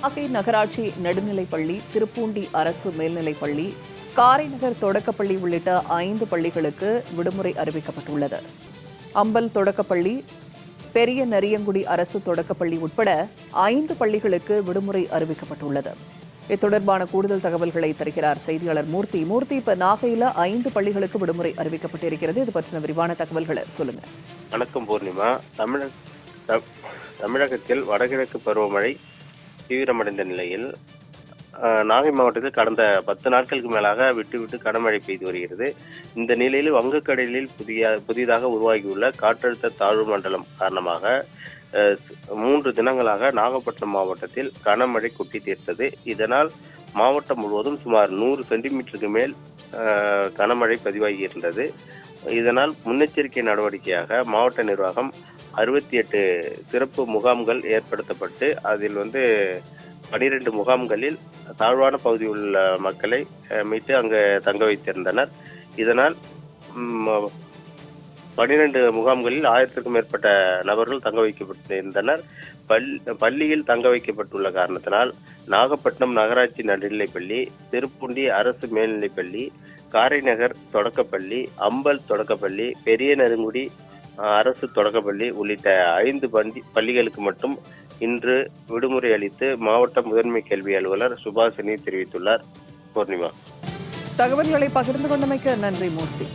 நாகை நகராட்சி நடுநிலைப்பள்ளி, திருப்பூண்டி அரசு மேல்நிலைப்பள்ளி, காரைநகர் தொடக்கப்பள்ளி உள்ளிட்ட 5 பள்ளிகளுக்கு விடுமுறை அறிவிக்கப்பட்டுள்ளது. அம்பல் தொடக்கப்பள்ளி, பெரிய நரியங்குடி அரசு தொடக்கப்பள்ளி உட்பட 5 பள்ளிகளுக்கு விடுமுறை அறிவிக்கப்பட்டுள்ளது. இது தொடர்பான கூடுதல் தகவல்களை தருகிறார் செய்தியாளர் மூர்த்தி. இப்ப நாகையில 5 பள்ளிகளுக்கு விடுமுறை அறிவிக்கப்பட்டிருக்கிறது. இது பற்றின விரிவான தகவல்களை சொல்லுங்க. வணக்கம் பூர்ணிமா. தமிழகத்தில் வடகிழக்கு பருவமழை தீவிரமடைந்த நிலையில் நாகை மாவட்டத்தில் கடந்த 10 நாட்களுக்கு மேலாக விட்டு கனமழை பெய்து வருகிறது. இந்த நிலையில் வங்கக்கடலில் புதிதாக உருவாகியுள்ள காற்றழுத்த தாழ்வு மண்டலம் காரணமாக 3 தினங்களாக நாகப்பட்டினம் மாவட்டத்தில் கனமழை கொட்டி தீர்த்தது. இதனால் மாவட்டம் முழுவதும் சுமார் 100 சென்டிமீட்டருக்கு மேல் கனமழை பதிவாகியிருந்தது. இதனால் முன்னெச்சரிக்கை நடவடிக்கையாக மாவட்ட நிர்வாகம் 68 சிறப்பு முகாம்கள் ஏற்படுத்தப்பட்டு அதில் 12 முகாம்களில் தாழ்வான பகுதியில் உள்ள மக்களை மீட்டு அங்கு தங்க வைத்திருந்தனர். இதனால் 12 முகாம்களில் 1000க்கும் மேற்பட்ட நபர்கள் தங்க வைக்கப்பட்டிருந்தனர். பள்ளியில் தங்க வைக்கப்பட்டுள்ள காரணத்தினால் நாகப்பட்டினம் நகராட்சி நடுநிலைப்பள்ளி, திருப்பூண்டி அரசு மேல்நிலைப்பள்ளி, காரைநகர் தொடக்கப்பள்ளி, அம்பல் தொடக்கப்பள்ளி, பெரிய நெருங்குடி அரசு தொடக்கப்பள்ளி உள்ளிட்ட 5 பள்ளிகளுக்கு மட்டும் இன்று விடுமுறை அளித்து மாவட்ட முதன்மை கல்வி அலுவலர் சுபாஷினி தெரிவித்துள்ளார். பூர்ணிமா, தகவல்களை பகிர்ந்து கொண்டமைக்கு நன்றி மூர்த்தி.